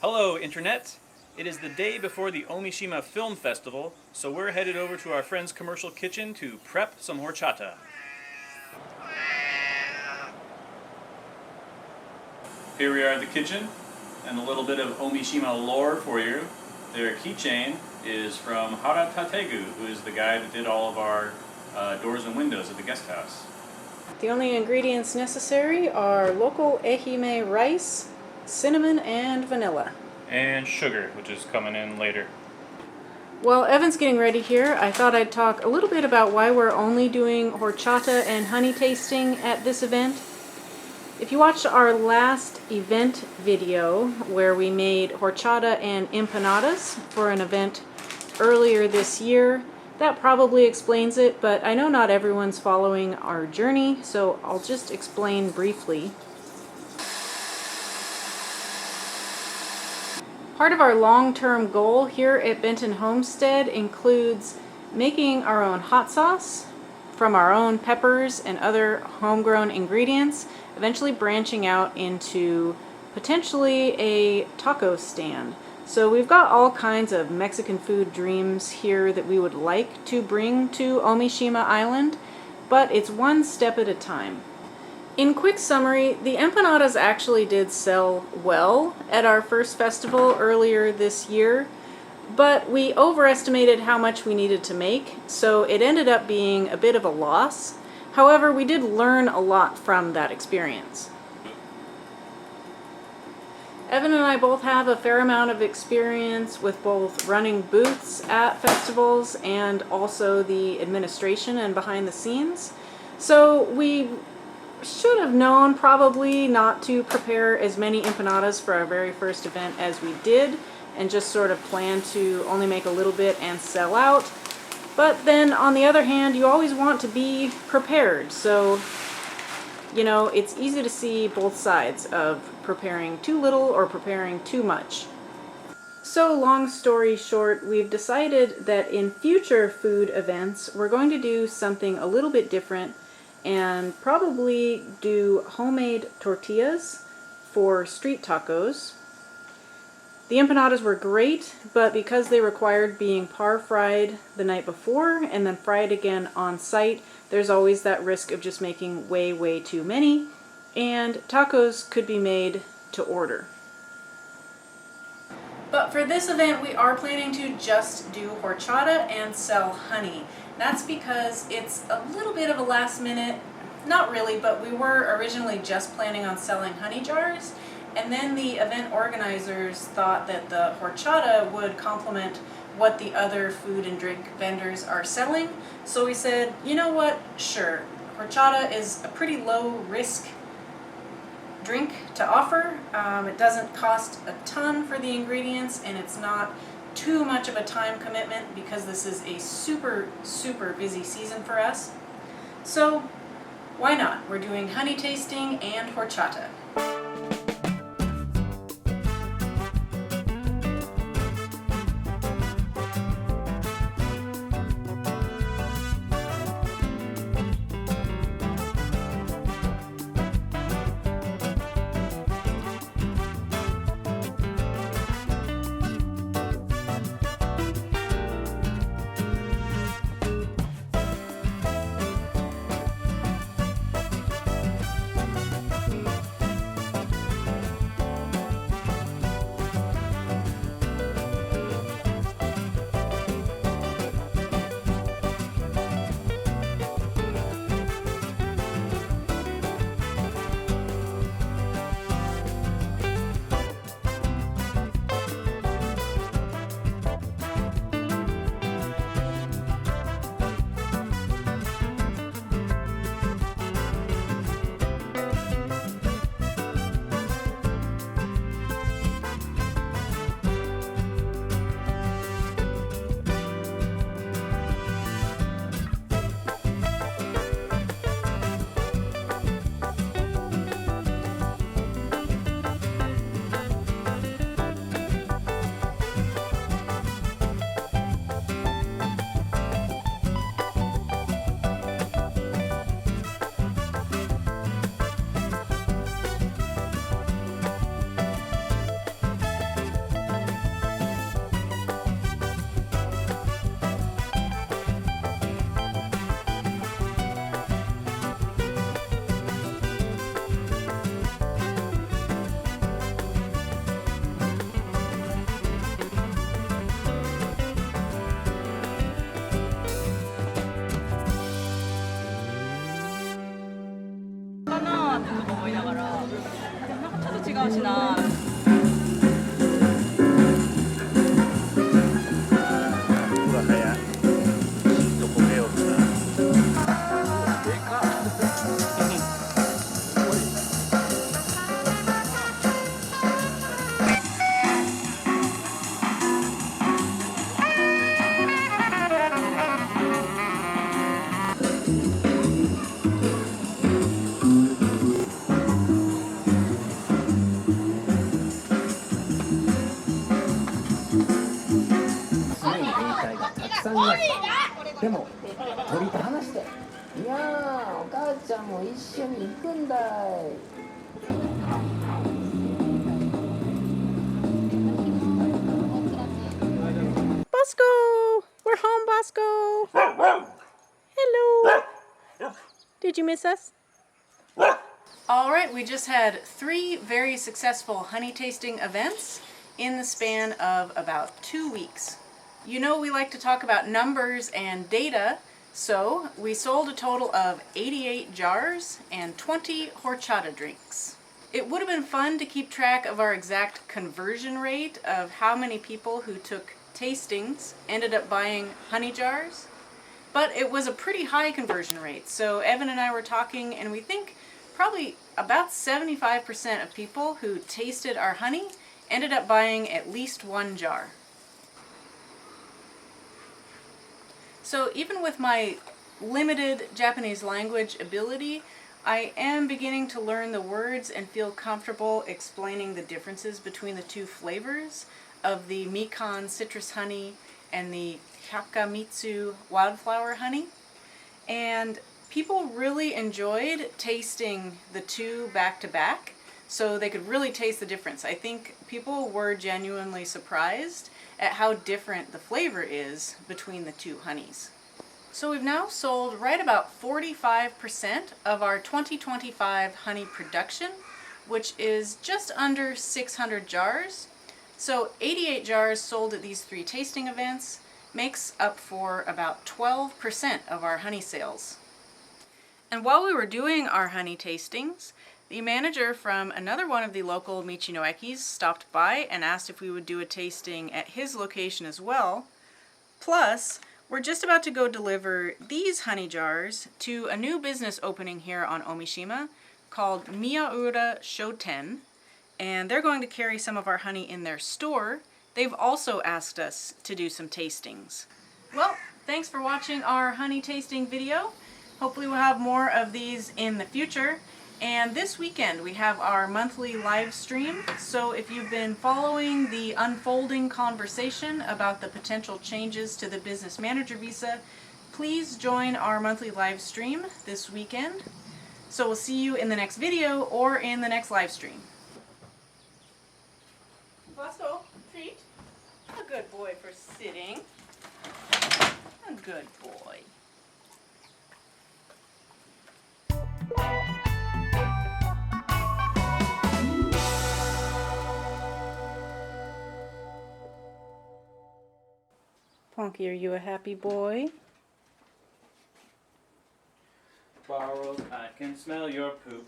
Hello, Internet! It is the day before the Ōmishima Film Festival, so we're headed over to our friend's commercial kitchen to prep some horchata. Here we are in the kitchen, and a little bit of Ōmishima lore for you. Their keychain is from Hara Tategu, who is the guy that did all of our doors and windows at the guest house. The only ingredients necessary are local Ehime rice, cinnamon, and vanilla. And sugar, which is coming in later. While Evan's getting ready here, I thought I'd talk a little bit about why we're only doing horchata and honey tasting at this event. If you watched our last event video where we made horchata and empanadas for an event earlier this year, that probably explains it, but I know not everyone's following our journey, so I'll just explain briefly. Part of our long-term goal here at Benton Homestead includes making our own hot sauce from our own peppers and other homegrown ingredients, eventually branching out into potentially a taco stand. So we've got all kinds of Mexican food dreams here that we would like to bring to Ōmishima Island, but it's one step at a time. In quick summary, the empanadas actually did sell well at our first festival earlier this year, but we overestimated how much we needed to make, so it ended up being a bit of a loss. However, we did learn a lot from that experience. Evan and I both have a fair amount of experience with both running booths at festivals and also the administration and behind the scenes. So we should have known probably not to prepare as many empanadas for our very first event as we did and just sort of plan to only make a little bit and sell out. But then on the other hand, you always want to be prepared. So, you know, it's easy to see both sides of preparing too little or preparing too much. So long story short, we've decided that in future food events, we're going to do something a little bit different and probably do homemade tortillas for street tacos. The empanadas were great, but because they required being par-fried the night before and then fried again on site, there's always that risk of just making way too many, and tacos could be made to order. But for this event, we are planning to just do horchata and sell honey. That's because it's a little bit of a last minute, not really, but we were originally just planning on selling honey jars, and then the event organizers thought that the horchata would complement what the other food and drink vendors are selling. So we said, you know what, sure, horchata is a pretty low risk drink to offer. It doesn't cost a ton for the ingredients, and it's not too much of a time commitment because this is a super busy season for us. So why not? We're doing honey tasting and horchata. うしな。でも鳥と話していやーお母ちゃんも一緒に行くんだい。Bosco! We're home, Bosco! Hello! Did you miss us? Alright, we just had 3 very successful honey tasting events in the span of about 2 weeks. You know we like to talk about numbers and data, so we sold a total of 88 jars and 20 horchata drinks. It would have been fun to keep track of our exact conversion rate of how many people who took tastings ended up buying honey jars, but it was a pretty high conversion rate. So Evan and I were talking, and we think probably about 75% of people who tasted our honey ended up buying at least 1 jar. So even with my limited Japanese language ability, I am beginning to learn the words and feel comfortable explaining the differences between the 2 flavors of the mikan citrus honey and the hyakkamitsu wildflower honey. And people really enjoyed tasting the 2 back to back, so they could really taste the difference. I think people were genuinely surprised at how different the flavor is between the 2 honeys. So we've now sold right about 45% of our 2025 honey production, which is just under 600 jars. So 88 jars sold at these 3 tasting events makes up for about 12% of our honey sales. And while we were doing our honey tastings, the manager from another one of the local Michi no Ekis stopped by and asked if we would do a tasting at his location as well. Plus, we're just about to go deliver these honey jars to a new business opening here on Ōmishima called Miyaura Shoten, and they're going to carry some of our honey in their store. They've also asked us to do some tastings. Well, thanks for watching our honey tasting video. Hopefully we'll have more of these in the future. And this weekend we have our monthly live stream, so if you've been following the unfolding conversation about the potential changes to the business manager visa, please join our monthly live stream this weekend. So we'll see you in the next video or in the next live stream. Bosco, treat. A good boy for sitting. A good boy. Ponky, are you a happy boy? Borrowed, I can smell your poop.